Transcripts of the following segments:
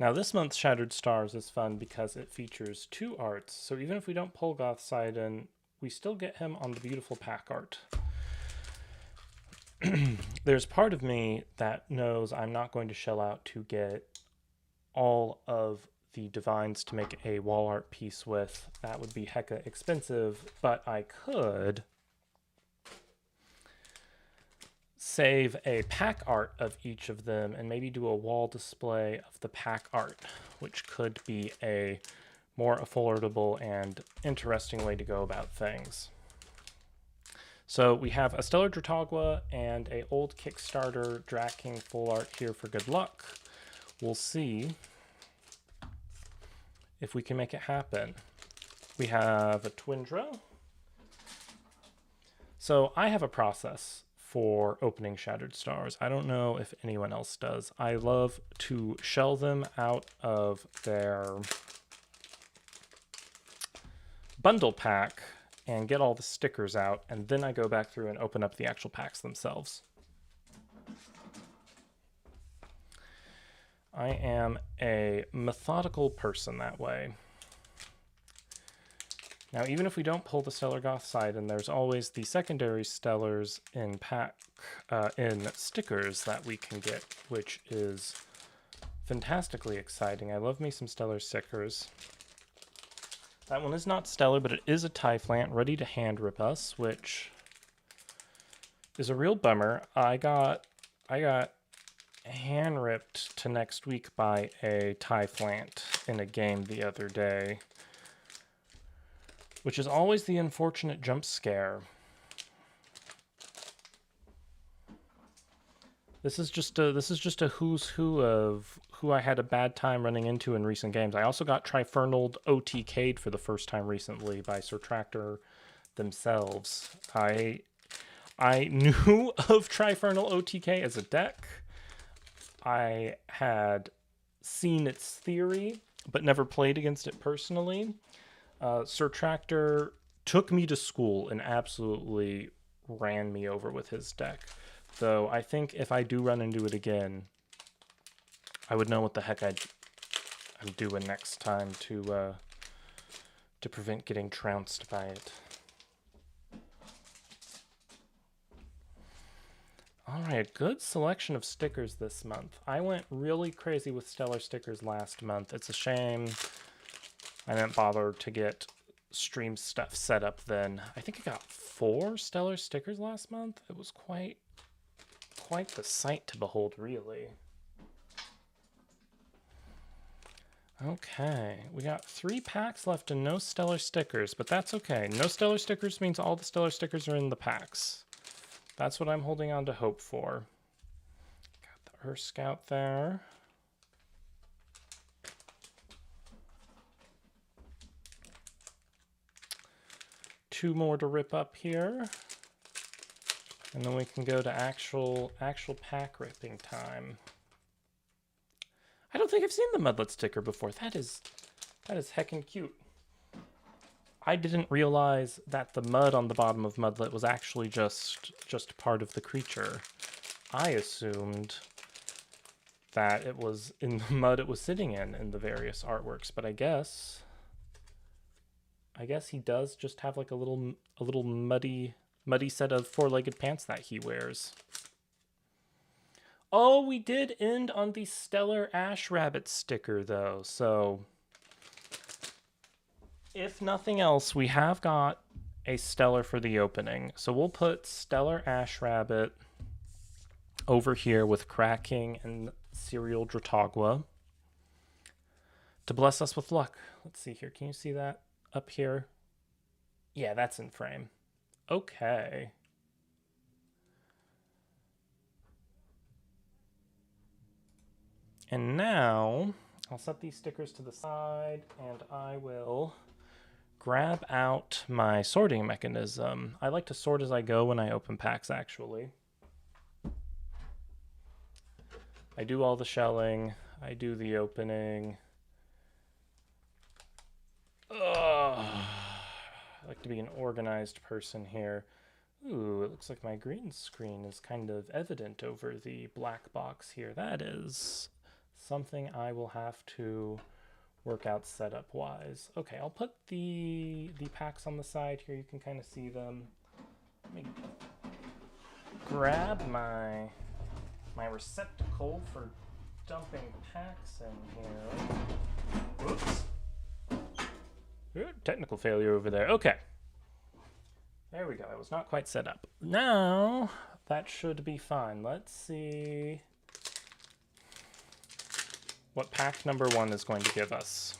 Now this month's Shattered Stars is fun because it features two arts, so even if we don't pull Gothseidon, we still get him on the beautiful pack art. There's part of me that knows I'm not going to shell out to get all of the divines to make a wall art piece with. That would be hecka expensive, but I could save a pack art of each of them and maybe do a wall display of the pack art, which could be a more affordable and interesting way to go about things. So we have a Stellar Dratagua and a old Kickstarter Draking full art here for good luck. We'll see if we can make it happen. We have a Twindra. So I have a process for opening Shattered Stars. I don't know if anyone else does. I love to shell them out of their bundle pack and get all the stickers out, and then I go back through and open up the actual packs themselves. I am a methodical person that way. Now, even if we don't pull the Stellar Gothseidon, there's always the secondary Stellars in in stickers that we can get, which is fantastically exciting. I love me some Stellar stickers. That one is not Stellar, but it is a Typhlant ready to hand rip us, which is a real bummer. I got hand ripped to next week by a Typhlant in a game the other day, which is always the unfortunate jump scare. This is just a who's who of who I had a bad time running into in recent games. I also got Trifernal OTK'd for the first time recently by Sir Tractor themselves. I knew of Trifernal OTK as a deck. I had seen its theory, but never played against it personally. Sir Tractor took me to school and absolutely ran me over with his deck. Though I think if I do run into it again, I would know what the heck I'm doing next time to prevent getting trounced by it. All right, good selection of stickers this month. I went really crazy with Stellar stickers last month. It's a shame I didn't bother to get stream stuff set up then. I think I got 4 Stellar stickers last month. It was quite the sight to behold, really. Okay, we got 3 packs left and no Stellar stickers, but that's okay. No Stellar stickers means all the Stellar stickers are in the packs. That's what I'm holding on to hope for. Got the Earth Scout there. Two more to rip up here. And then we can go to actual pack ripping time. I don't think I've seen the Mudlet sticker before. That is heckin' cute. I didn't realize that the mud on the bottom of Mudlet was actually just part of the creature. I assumed that it was in the mud it was sitting in the various artworks, but I guess he does just have like a little muddy set of 4-legged pants that he wears. Oh, we did end on the Stellar Ash Rabbit sticker, though. So, if nothing else, we have got a Stellar for the opening. So we'll put Stellar Ash Rabbit over here with Cracking and Serial Dratagua to bless us with luck. Let's see here. Can you see that up here? Yeah, that's in frame. Okay. And now I'll set these stickers to the side and I will grab out my sorting mechanism. I like to sort as I go when I open packs, actually. I do all the shelling. I do the opening. Ugh. I like to be an organized person here. Ooh, it looks like my green screen is kind of evident over the black box here. That is something I will have to work out setup-wise. Okay, I'll put the packs on the side here. You can kind of see them. Let me grab my receptacle for dumping packs in here. Oops. Technical failure over there. Okay. There we go. It was not quite set up. Now, that should be fine. Let's see what pack number 1 is going to give us.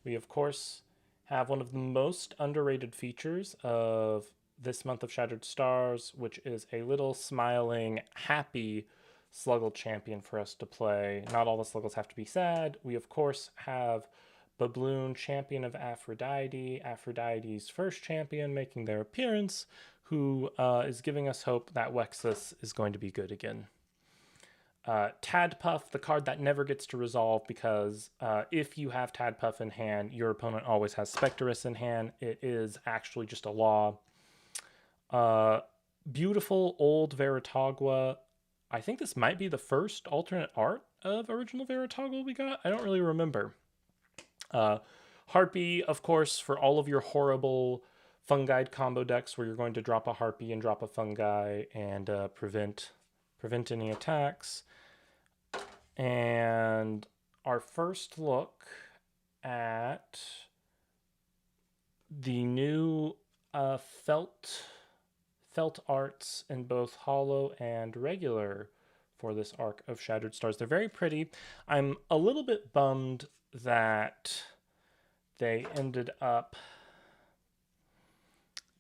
We, of course, have one of the most underrated features of this month of Shattered Stars, which is a little smiling, happy Sluggle champion for us to play. Not all the Sluggles have to be sad. We, of course, have Babloon, champion of Aphrodite, Aphrodite's first champion making their appearance, who is giving us hope that Wexus is going to be good again. Tadpuff, the card that never gets to resolve because if you have Tadpuff in hand, your opponent always has Spectrus in hand. It is actually just a law. Beautiful old Veritagua. I think this might be the first alternate art of original Veritagua we got. I don't really remember. Harpy, of course, for all of your horrible Fungi combo decks where you're going to drop a Harpy and drop a Fungi and prevent any attacks. And our first look at the new felt arts in both holo and regular for this arc of Shattered Stars. They're very pretty. I'm a little bit bummed that they ended up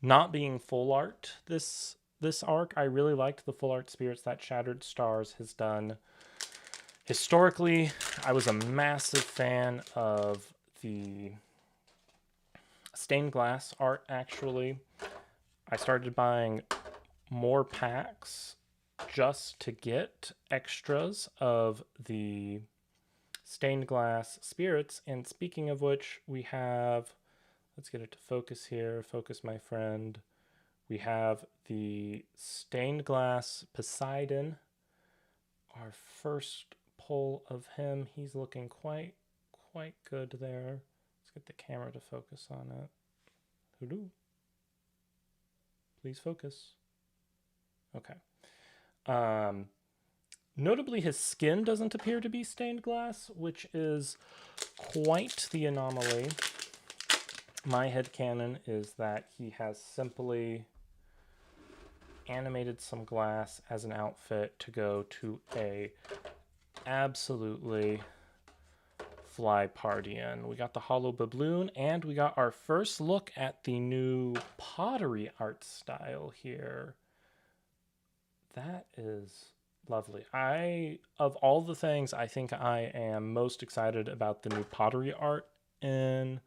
not being full art this arc. I really liked the full art spirits that Shattered Stars has done. Historically, I was a massive fan of the stained glass art, actually. I started buying more packs just to get extras of the stained glass spirits. And speaking of which, we have, let's get it to focus here. Focus, my friend. We have the stained glass Poseidon. Our first pull of him. He's looking quite good there. Let's get the camera to focus on it. Hoodoo. Please focus. Okay. Notably, his skin doesn't appear to be stained glass, which is quite the anomaly. My headcanon is that he has simply animated some glass as an outfit to go to a absolutely fly party in. We got the Hollow Babloon, and we got our first look at the new pottery art style here. That is lovely. Of all the things, I think I am most excited about the new pottery art in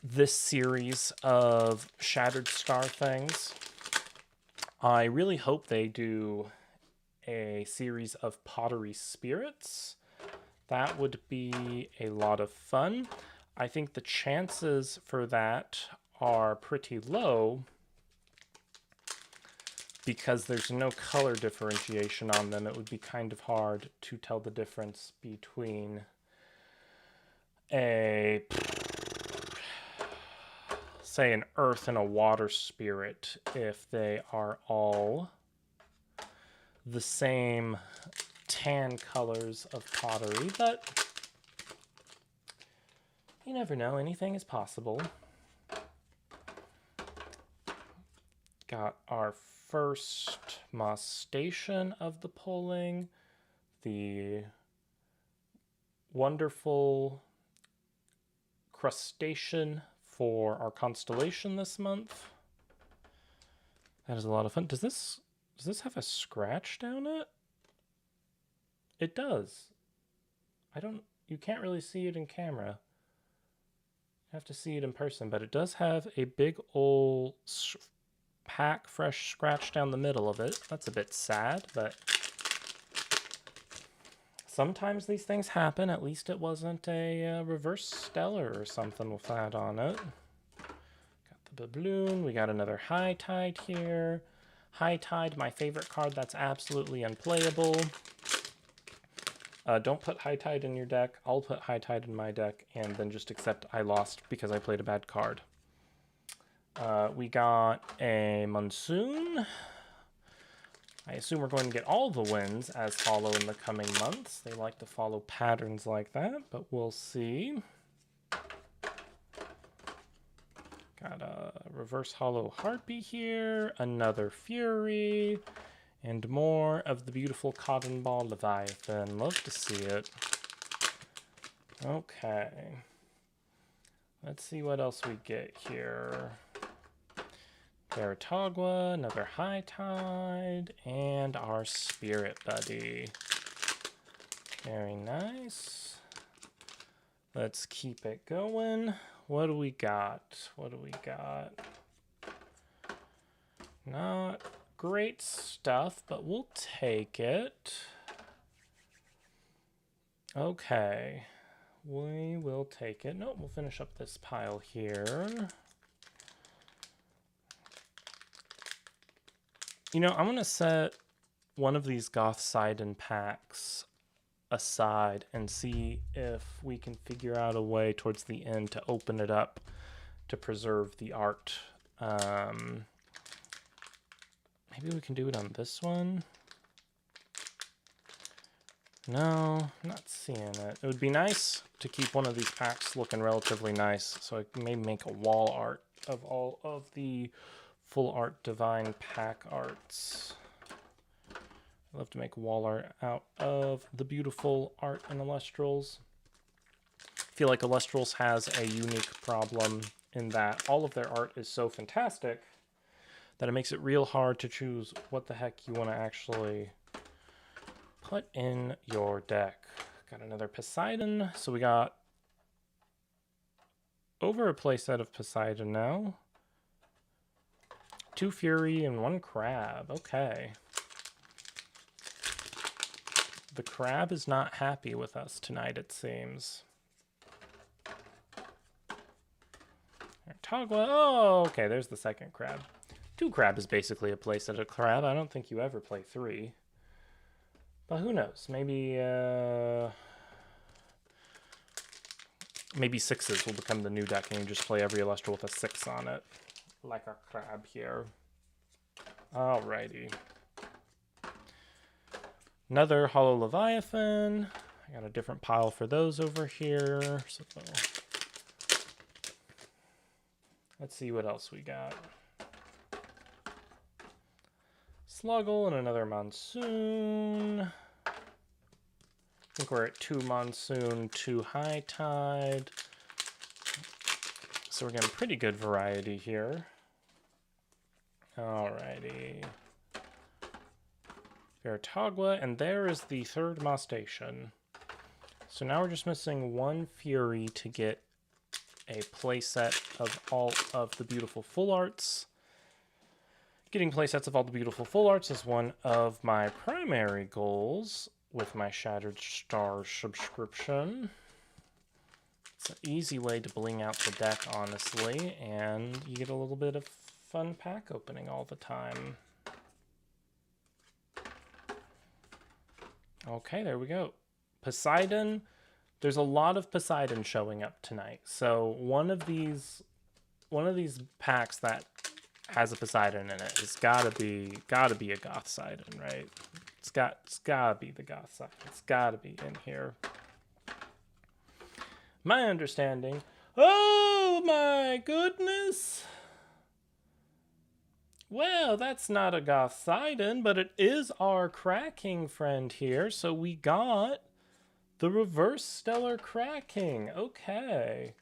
this series of Shattered Star things. I really hope they do a series of pottery spirits. That would be a lot of fun. I think the chances for that are pretty low because there's no color differentiation on them. It would be kind of hard to tell the difference between a, say, an earth and a water spirit if they are all the same tan colors of pottery, but you never know. Anything is possible. Got our first Moss Station of the polling. The wonderful crustacean for our constellation this month. That is a lot of fun. Does this have a scratch down it? It does. You can't really see it in camera. You have to see it in person, but it does have a big old pack fresh scratch down the middle of it. That's a bit sad, but sometimes these things happen. At least it wasn't a reverse stellar or something with that on it. Got the Babloon. We got another High Tide here. High Tide, my favorite card that's absolutely unplayable. Don't put High Tide in your deck. I'll put High Tide in my deck and then just accept I lost because I played a bad card. We got a Monsoon. I assume we're going to get all the wins as follow in the coming months. They like to follow patterns like that, but we'll see. Got a reverse hollow Harpy here, another Fury, and more of the beautiful Cotton Ball Leviathan. Love to see it. Okay. Let's see what else we get here. Veritagua, another High Tide, and our Spirit Buddy. Very nice. Let's keep it going. What do we got? What do we got? Not great stuff, but we'll take it. Okay. We will take it. Nope, we'll finish up this pile here. You know, I'm going to set one of these Gothseidon packs aside and see if we can figure out a way towards the end to open it up to preserve the art. Maybe we can do it on this one. No, I'm not seeing it. It would be nice to keep one of these packs looking relatively nice, so I can maybe make a wall art of all of the full art divine pack arts. I love to make wall art out of the beautiful art in Elestrals. I feel like Elestrals has a unique problem in that all of their art is so fantastic that it makes it real hard to choose what the heck you want to actually put in your deck. Got another Poseidon. So we got over a playset of Poseidon now. 2 Fury and 1 Crab. Okay. The crab is not happy with us tonight, it seems. Togwa. Oh, okay, there's the second crab. 2 crab is basically a playset of crab. I don't think you ever play 3. But who knows? Maybe, maybe 6s will become the new deck and you just play every Elestral with a 6 on it. Like a crab here. Alrighty. Another Hollow Leviathan. I got a different pile for those over here. So let's see what else we got. Sluggle and another Monsoon. I think we're at 2 Monsoon, 2 High Tide. So we're getting pretty good variety here. Alrighty. Veritagua, and there is the 3rd Mostation. So now we're just missing 1 Fury to get a playset of all of the beautiful full arts. Getting playsets of all the beautiful full arts is one of my primary goals with my Shattered Stars subscription. It's an easy way to bling out the deck, honestly, and you get a little bit of fun pack opening all the time. Okay, there we go. Poseidon. There's a lot of Poseidon showing up tonight. So one of these packs that has a Poseidon in it has gotta be a Gothseidon, right? It's gotta be the Gothseidon. It's gotta be in here. My understanding. Oh my goodness. Well, that's not a Gothseidon, but it is our cracking friend here. So we got the reverse stellar cracking. Okay.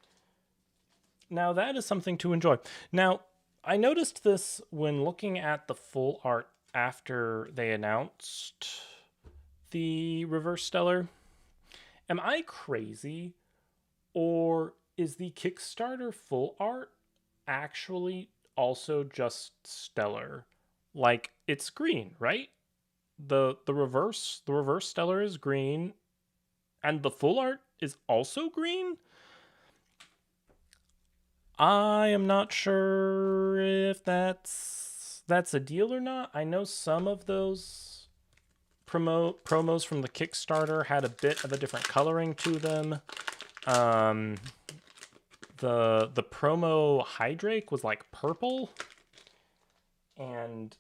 Now that is something to enjoy. Now, I noticed this when looking at the full art after they announced the reverse stellar. Am I crazy? Or is the Kickstarter full art actually also just stellar? Like, it's green, right? The reverse stellar is green, and the full art is also green? I am not sure if that's that's a deal or not. I know some of those promos from the Kickstarter had a bit of a different coloring to them. The promo Hydrake was like purple, and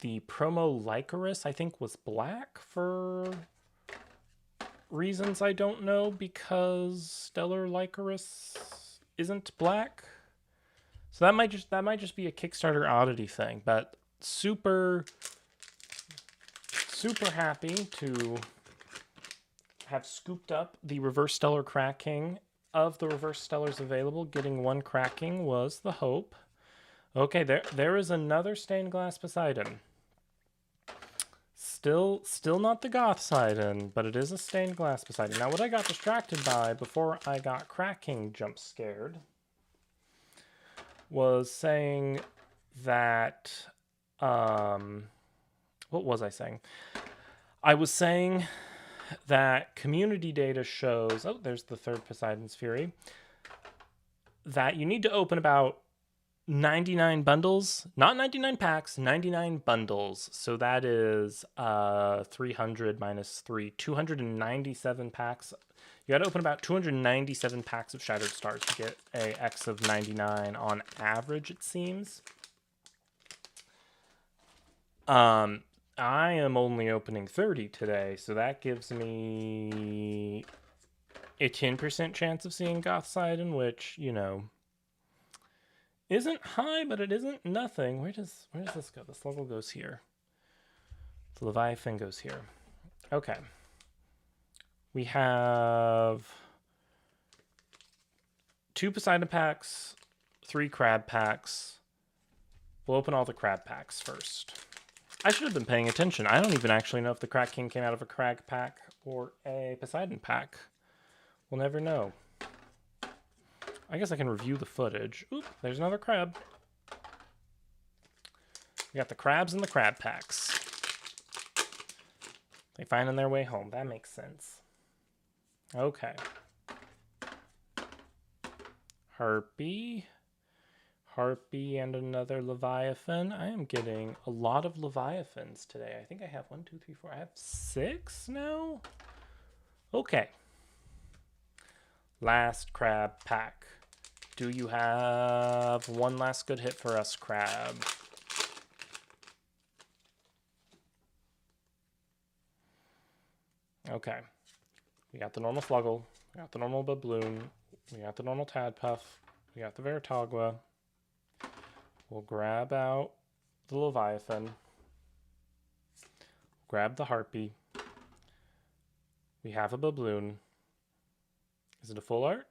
the promo Lycoris I think was black for reasons I don't know, because Stellar Lycoris isn't black. So that might just be a Kickstarter oddity thing, but super happy to have scooped up the Reverse Stellar Cracking. Of the Reverse Stellars available, getting one cracking was the hope. Okay, there is another Stained Glass Poseidon. Still not the Gothseidon, but it is a Stained Glass Poseidon. Now, what I got distracted by before I got cracking jump scared was saying that, what was I saying? I was saying that community data shows, oh, there's the third Poseidon's Fury, that you need to open about 99 bundles, not 99 packs, 99 bundles. So that is 300 minus 3, 297 packs. You got to open about 297 packs of Shattered Stars to get a X of 99 on average, it seems. I am only opening 30 today, so that gives me a 10% chance of seeing Gothseidon, which, you know, isn't high, but it isn't nothing. Where does this go? The Sluggle goes here. The Leviathan goes here. Okay. We have 2 Poseidon packs, 3 crab packs. We'll open all the crab packs first. I should have been paying attention. I don't even actually know if the Crack King came out of a crab pack or a Poseidon pack. We'll never know. I guess I can review the footage. Oop, there's another crab. We got the crabs and the crab packs. They finding their way home. That makes sense. Okay. Harpy, and another Leviathan. I am getting a lot of Leviathans today. I think I have 1, 2, 3, 4. I have 6 now? Okay. Last crab pack. Do you have one last good hit for us, crab? Okay. We got the normal Fluggle. We got the normal Babloon. We got the normal Tadpuff. We got the Veritagua. We'll grab out the Leviathan. Grab the Harpy. We have a Babloon. Is it a full art?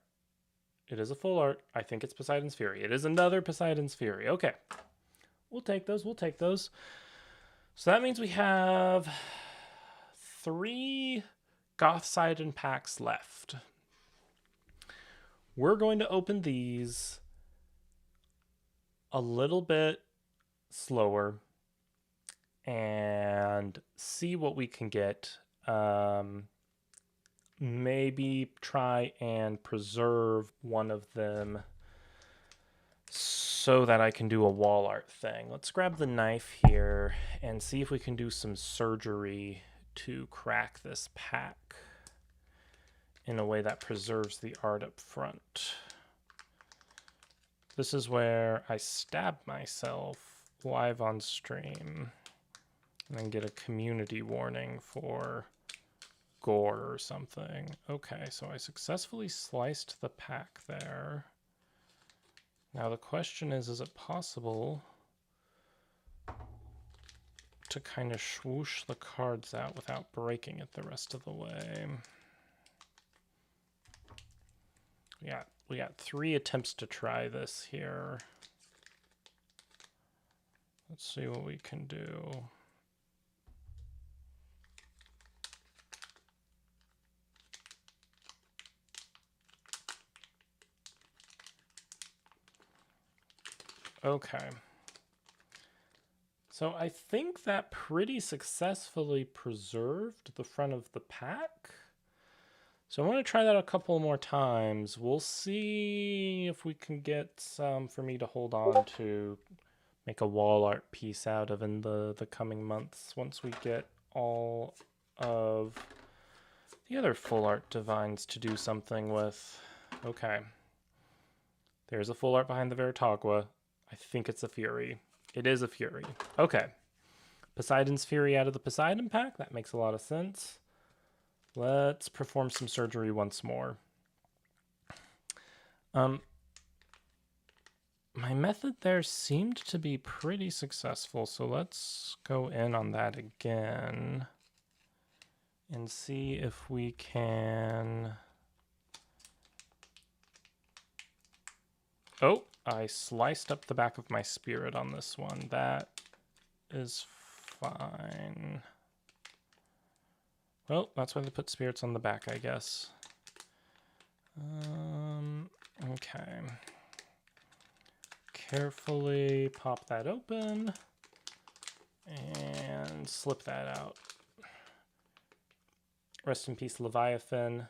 It is a full art. I think it's Poseidon's Fury. It is another Poseidon's Fury. Okay. We'll take those. We'll take those. So that means we have 3 Gothseidon packs left. We're going to open these a little bit slower and see what we can get. Maybe try and preserve one of them so that I can do a wall art thing. Let's grab the knife here and see if we can do some surgery to crack this pack in a way that preserves the art up front. This is where I stab myself live on stream and then get a community warning for gore or something. Okay, so I successfully sliced the pack there. Now the question is it possible to kind of swoosh the cards out without breaking it the rest of the way? We got 3 attempts to try this here. Let's see what we can do. Okay. So I think that pretty successfully preserved the front of the pack. So I'm going to try that a couple more times. We'll see if we can get some for me to hold on to make a wall art piece out of in the coming months once we get all of the other full art divines to do something with. Okay. There's a full art behind the Veritagua. I think it's a Fury. It is a Fury. Okay. Poseidon's Fury out of the Poseidon pack. That makes a lot of sense. Let's perform some surgery once more. My method there seemed to be pretty successful, so let's go in on that again and see if we can... Oh, I sliced up the back of my spirit on this one. That is fine. Well, that's why they put spirits on the back, I guess. Okay. Carefully pop that open and slip that out. Rest in peace, Leviathan.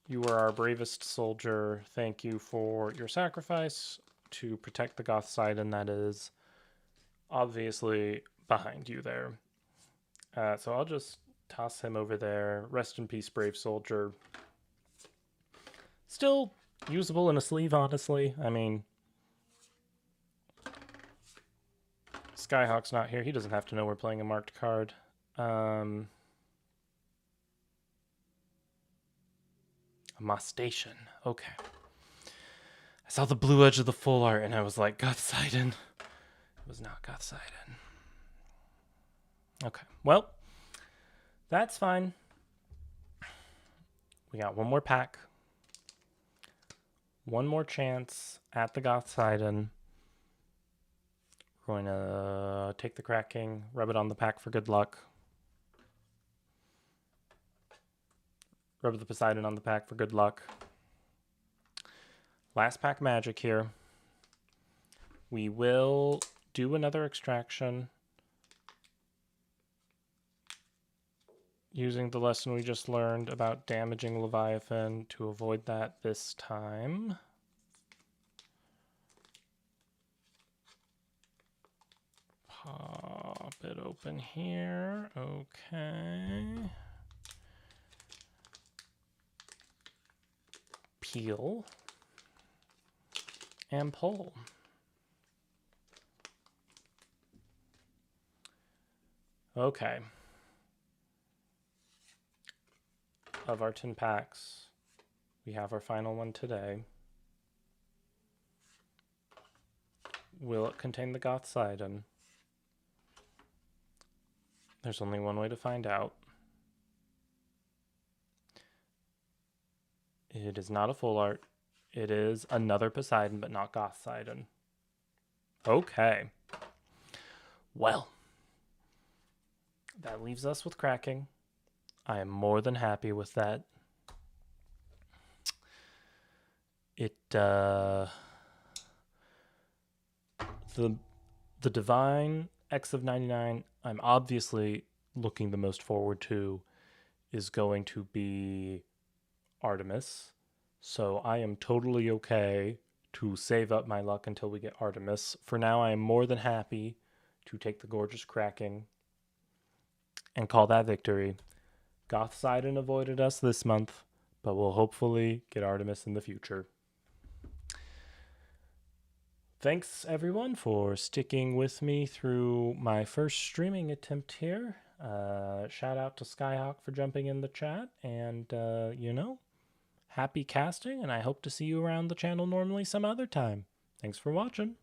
You were our bravest soldier. Thank you for your sacrifice to protect the Gothseidon that is obviously behind you there. So I'll just toss him over there. Rest in peace, brave soldier. Still usable in a sleeve, honestly. I mean, Skyhawk's not here. He doesn't have to know we're playing a marked card. Amastation. Okay. I saw the blue edge of the full art and I was like, Gothseidon. It was not Gothseidon. Okay. Well, that's fine. We got one more pack. One more chance at the Gothseidon. We're going to take the cracking, rub it on the pack for good luck. Rub the Poseidon on the pack for good luck. Last pack magic here. We will do another extraction using the lesson we just learned about damaging Leviathan to avoid that this time. Pop it open here. Okay. Peel and pull. Okay. Of our 10 packs, we have our final one today. Will it contain the Gothseidon? There's only one way to find out. It is not a full art. It is another Poseidon, but not Gothseidon. Okay. Well, that leaves us with cracking. I am more than happy with that. The Divine X of 99, I'm obviously looking the most forward to, is going to be Artemis. So I am totally okay to save up my luck until we get Artemis. For now, I am more than happy to take the gorgeous cracking and call that victory. Gothseidon avoided us this month, but we'll hopefully get Artemis in the future. Thanks, everyone, for sticking with me through my first streaming attempt here. Shout out to Skyhawk for jumping in the chat. And, happy casting, and I hope to see you around the channel normally some other time. Thanks for watching.